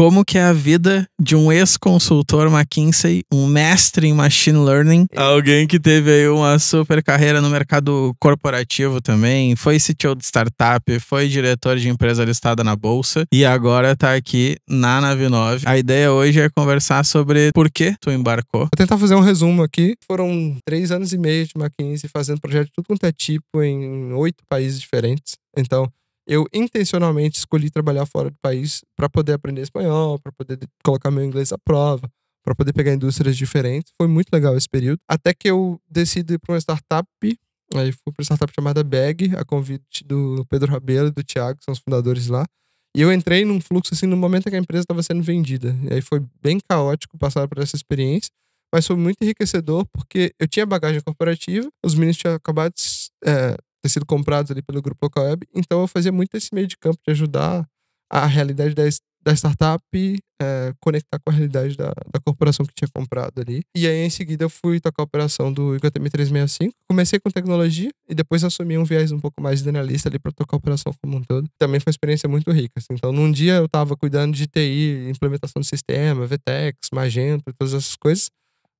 como que é a vida de um ex-consultor McKinsey, um mestre em machine learning, alguém que teve aí uma super carreira no mercado corporativo também, foi CTO de startup, foi diretor de empresa listada na bolsa e agora tá aqui na Nave 9. A ideia hoje é conversar sobre por que tu embarcou. Vou tentar fazer um resumo aqui. Foram 3 anos e meio de McKinsey fazendo projeto de tudo quanto é tipo em 8 países diferentes. Então, eu intencionalmente escolhi trabalhar fora do país para poder aprender espanhol, para poder colocar meu inglês à prova, para poder pegar indústrias diferentes. Foi muito legal esse período. Até que eu decidi ir para uma startup. Aí fui para uma startup chamada Bag, a convite do Pedro Rabelo e do Thiago, que são os fundadores lá. E eu entrei num fluxo assim no momento em que a empresa estava sendo vendida. E aí foi bem caótico passar por essa experiência, mas foi muito enriquecedor porque eu tinha bagagem corporativa, os meninos tinham acabado de ter sido comprados ali pelo grupo Localweb, então eu fazia muito esse meio de campo de ajudar a realidade da startup conectar com a realidade da corporação que tinha comprado ali. E aí em seguida eu fui tocar a operação do IGTM 365. Comecei com tecnologia e depois assumi um viés um pouco mais de analista ali para tocar a operação como um todo. Também foi uma experiência muito rica. Assim. Então num dia eu tava cuidando de TI, implementação do sistema, VTEX, Magento, todas essas coisas.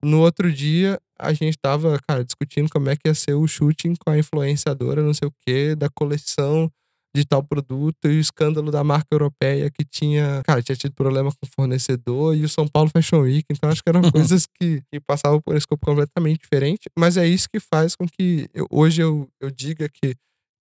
No outro dia, a gente tava, cara, discutindo como é que ia ser o shooting com a influenciadora, não sei o quê, da coleção de tal produto e o escândalo da marca europeia que tinha tido problema com o fornecedor e o São Paulo Fashion Week. Então, acho que eram coisas que passavam por um escopo completamente diferente. Mas é isso que faz com que hoje eu diga que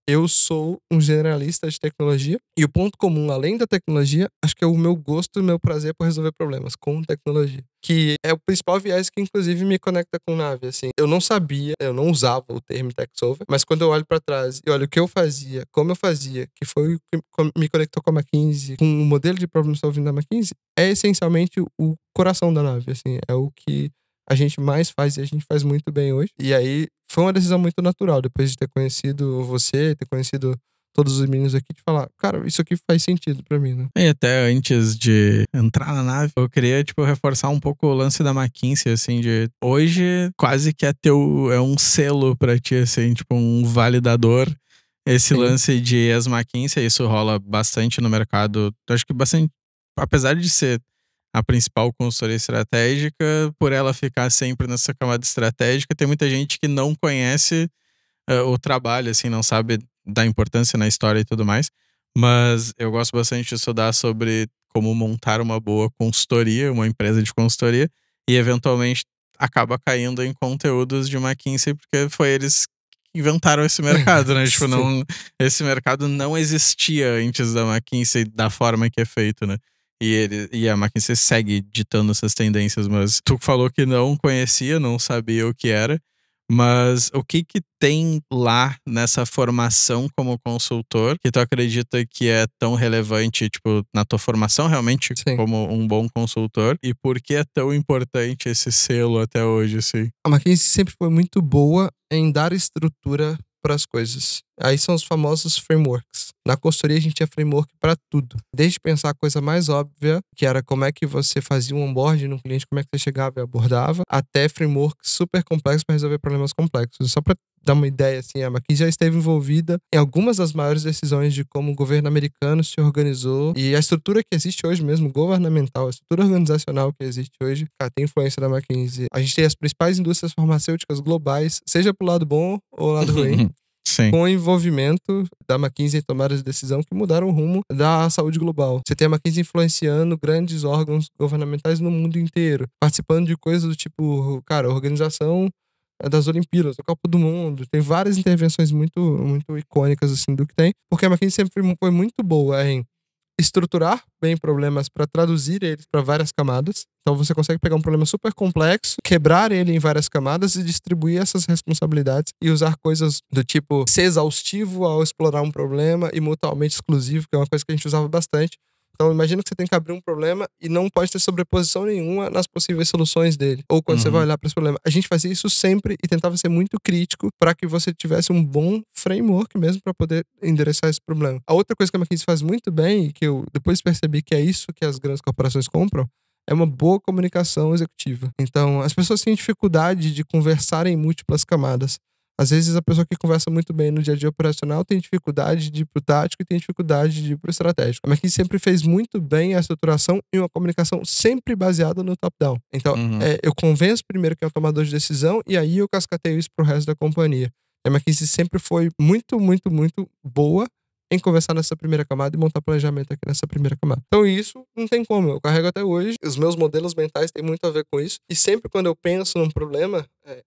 eu sou um generalista de tecnologia e o ponto comum, além da tecnologia, acho que é o meu gosto e o meu prazer por resolver problemas com tecnologia. Que é o principal viés que, inclusive, me conecta com Nave. Assim, eu não sabia, eu não usava o termo tech solver, mas quando eu olho para trás e olho o que eu fazia, como eu fazia, que foi o que me conectou com a McKinsey, com o modelo de problem solving da McKinsey, é essencialmente o coração da Nave. Assim, é o que a gente mais faz e a gente faz muito bem hoje. E aí foi uma decisão muito natural, depois de ter conhecido você, ter conhecido todos os meninos aqui, de falar, cara, isso aqui faz sentido pra mim, né? E até antes de entrar na Nave, eu queria, reforçar um pouco o lance da McKinsey, assim, de hoje quase que é um selo pra ti, assim, um validador. Esse Sim. lance de ex-McKinsey, isso rola bastante no mercado. Eu acho que bastante, apesar de ser a principal consultoria estratégica, por ela ficar sempre nessa camada estratégica, tem muita gente que não conhece o trabalho, assim, não sabe da importância na história e tudo mais. Mas eu gosto bastante de estudar sobre como montar uma boa consultoria, uma empresa de consultoria, e eventualmente acaba caindo em conteúdos de McKinsey, porque foi eles que inventaram esse mercado, né? Esse mercado não existia antes da McKinsey da forma que é feito, né? E a McKinsey segue ditando essas tendências, mas tu falou que não conhecia, não sabia o que era. Mas o que tem lá nessa formação como consultor que tu acredita que é tão relevante, na tua formação realmente Sim. como um bom consultor? E por que é tão importante esse selo até hoje, assim? A McKinsey sempre foi muito boa em dar estrutura para as coisas. Aí são os famosos frameworks. Na consultoria a gente tinha framework para tudo. Desde pensar a coisa mais óbvia, que era como é que você fazia um onboarding no cliente, como é que você chegava e abordava, até frameworks super complexos para resolver problemas complexos. Só para dar uma ideia, assim, a McKinsey já esteve envolvida em algumas das maiores decisões de como o governo americano se organizou e a estrutura que existe hoje mesmo, governamental, a estrutura organizacional que existe hoje, tem influência da McKinsey. A gente tem as principais indústrias farmacêuticas globais, seja pro lado bom ou lado ruim, Sim. com o envolvimento da McKinsey em tomadas de decisão que mudaram o rumo da saúde global. Você tem a McKinsey influenciando grandes órgãos governamentais no mundo inteiro, participando de coisas do tipo, a organização das Olimpíadas, da Copa do Mundo. Tem várias intervenções muito, muito icônicas assim do que tem, porque a McKinsey sempre foi muito boa em estruturar bem problemas para traduzir eles para várias camadas. Então você consegue pegar um problema super complexo, quebrar ele em várias camadas e distribuir essas responsabilidades e usar coisas do tipo ser exaustivo ao explorar um problema e mutualmente exclusivo, que é uma coisa que a gente usava bastante. Então imagina que você tem que abrir um problema e não pode ter sobreposição nenhuma nas possíveis soluções dele. Ou quando você vai olhar para esse problema. A gente fazia isso sempre e tentava ser muito crítico para que você tivesse um bom framework mesmo para poder endereçar esse problema. A outra coisa que a McKinsey faz muito bem e que eu depois percebi que é isso que as grandes corporações compram, é uma boa comunicação executiva. Então, as pessoas têm dificuldade de conversar em múltiplas camadas. Às vezes a pessoa que conversa muito bem no dia a dia operacional tem dificuldade de ir pro tático e tem dificuldade de ir pro estratégico. A McKinsey sempre fez muito bem a estruturação e uma comunicação sempre baseada no top-down. Então, Uhum. eu convenço primeiro quem é o tomador de decisão e aí eu cascateio isso pro resto da companhia. A McKinsey sempre foi muito, muito, muito boa em conversar nessa primeira camada e montar planejamento aqui nessa primeira camada. Então isso não tem como, eu carrego até hoje, os meus modelos mentais têm muito a ver com isso, e sempre quando eu penso num problema,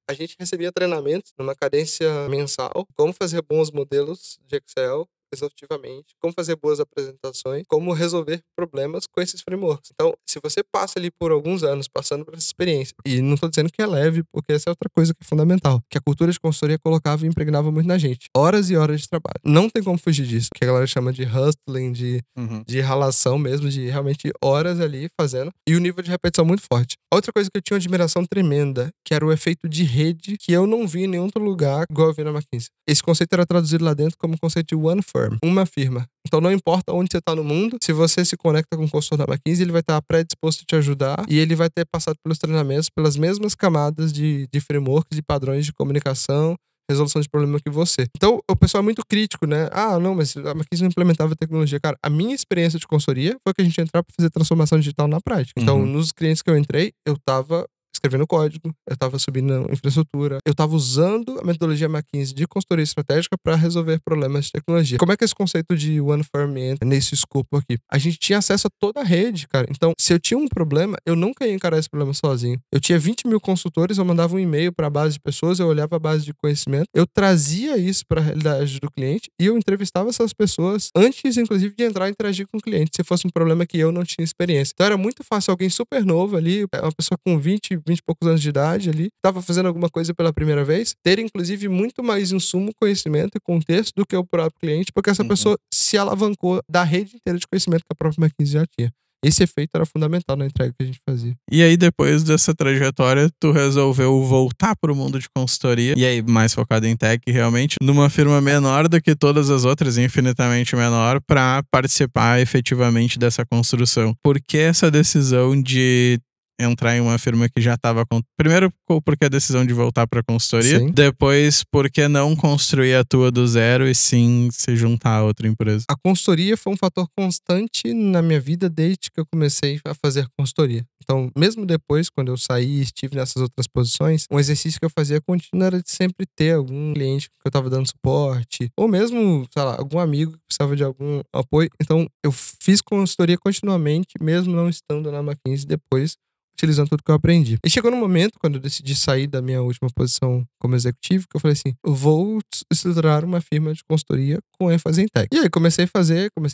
a gente recebia treinamentos numa cadência mensal, como fazer bons modelos de Excel, exaustivamente, como fazer boas apresentações, como resolver problemas com esses frameworks. Então, se você passa ali por alguns anos passando por essa experiência, e não estou dizendo que é leve, porque essa é outra coisa que é fundamental, que a cultura de consultoria colocava e impregnava muito na gente. Horas e horas de trabalho. Não tem como fugir disso, que a galera chama de hustling, de ralação mesmo, de realmente horas ali fazendo, e o nível de repetição muito forte. Outra coisa que eu tinha uma admiração tremenda, que era o efeito de rede, que eu não vi em nenhum outro lugar, igual eu vi na McKinsey. Esse conceito era traduzido lá dentro como conceito de one firm, uma firma. Então não importa onde você está no mundo, se você se conecta com o consultor da McKinsey, ele vai estar predisposto a te ajudar e ele vai ter passado pelos treinamentos, pelas mesmas camadas de frameworks, de padrões de comunicação, resolução de problema que você. Então, o pessoal é muito crítico, né? Ah, não, mas a McKinsey não implementava tecnologia. Cara, a minha experiência de consultoria foi que a gente ia entrar para fazer transformação digital na prática. Então, nos clientes que eu entrei, eu tava escrevendo código, eu estava subindo infraestrutura, eu estava usando a metodologia McKinsey de consultoria estratégica para resolver problemas de tecnologia. Como é que esse conceito de One Firm entra nesse escopo aqui? A gente tinha acesso a toda a rede, cara. Então, se eu tinha um problema, eu nunca ia encarar esse problema sozinho. Eu tinha 20 mil consultores, eu mandava um e-mail para a base de pessoas, eu olhava a base de conhecimento, eu trazia isso para a realidade do cliente e eu entrevistava essas pessoas antes, inclusive, de entrar e interagir com o cliente, se fosse um problema que eu não tinha experiência. Então, era muito fácil alguém super novo ali, uma pessoa com 20 e poucos anos de idade ali, estava fazendo alguma coisa pela primeira vez, ter inclusive muito mais insumo, conhecimento e contexto do que o próprio cliente, porque essa pessoa se alavancou da rede inteira de conhecimento que a própria McKinsey já tinha. Esse efeito era fundamental na entrega que a gente fazia. E aí, depois dessa trajetória, tu resolveu voltar pro mundo de consultoria, e aí mais focado em tech, realmente, numa firma menor do que todas as outras, infinitamente menor, para participar efetivamente dessa construção. Por que essa decisão de entrar em uma firma que já estava primeiro, porque a decisão de voltar para consultoria, Sim. depois, por que não construir a tua do zero e sim se juntar a outra empresa? A consultoria foi um fator constante na minha vida desde que eu comecei a fazer consultoria. Então, mesmo depois, quando eu saí e estive nessas outras posições, um exercício que eu fazia contínuo era de sempre ter algum cliente que eu estava dando suporte, ou mesmo, sei lá, algum amigo que precisava de algum apoio. Então, eu fiz consultoria continuamente, mesmo não estando na McKinsey depois, utilizando tudo que eu aprendi. E chegou no momento, quando eu decidi sair da minha última posição como executivo, que eu falei assim, eu vou estruturar uma firma de consultoria com ênfase em tech. E aí comecei a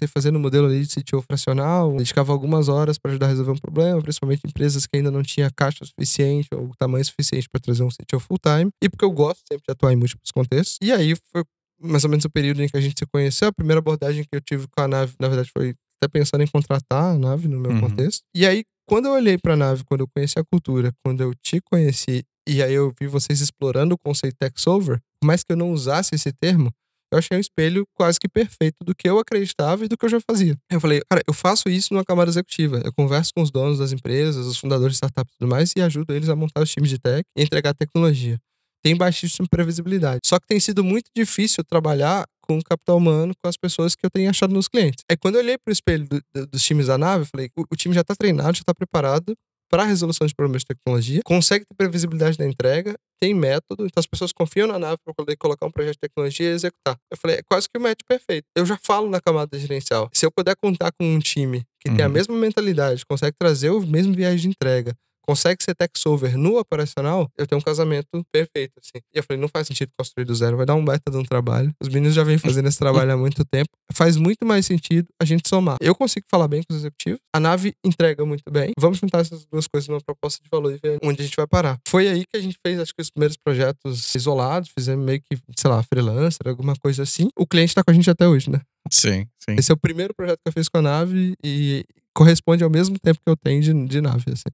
fazer no modelo ali de CTO fracional, dedicava algumas horas para ajudar a resolver um problema, principalmente empresas que ainda não tinham caixa suficiente ou tamanho suficiente para trazer um CTO full-time, e porque eu gosto sempre de atuar em múltiplos contextos. E aí foi mais ou menos o período em que a gente se conheceu. A primeira abordagem que eu tive com a Nave, na verdade, foi até pensando em contratar a Nave no meu contexto. E aí, quando eu olhei pra Nave, quando eu conheci a cultura, quando eu te conheci, e aí eu vi vocês explorando o conceito Tech Solver, por mais que eu não usasse esse termo, eu achei um espelho quase que perfeito do que eu acreditava e do que eu já fazia. Eu falei, cara, eu faço isso numa camada executiva. Eu converso com os donos das empresas, os fundadores de startups e tudo mais, e ajudo eles a montar os times de tech e entregar tecnologia. Tem baixíssima previsibilidade. Só que tem sido muito difícil trabalhar com o capital humano, com as pessoas que eu tenho achado nos clientes. Aí quando eu olhei pro espelho dos times da Nave, eu falei, o time já tá treinado, já tá preparado para a resolução de problemas de tecnologia, consegue ter previsibilidade da entrega, tem método, então as pessoas confiam na Nave para poder colocar um projeto de tecnologia e executar. Eu falei, é quase que o match perfeito. Eu já falo na camada gerencial. Se eu puder contar com um time que tem a mesma mentalidade, consegue trazer o mesmo viés de entrega, consegue ser tech solver no operacional, eu tenho um casamento perfeito, assim. E eu falei, não faz sentido construir do zero, vai dar um baita de um trabalho. Os meninos já vêm fazendo esse trabalho há muito tempo. Faz muito mais sentido a gente somar. Eu consigo falar bem com os executivos, a Nave entrega muito bem. Vamos juntar essas duas coisas numa proposta de valor e ver onde a gente vai parar. Foi aí que a gente fez, acho que os primeiros projetos isolados, fizemos meio que, sei lá, freelancer, alguma coisa assim. O cliente tá com a gente até hoje, né? Sim, sim. Esse é o primeiro projeto que eu fiz com a Nave e corresponde ao mesmo tempo que eu tenho de Nave, assim.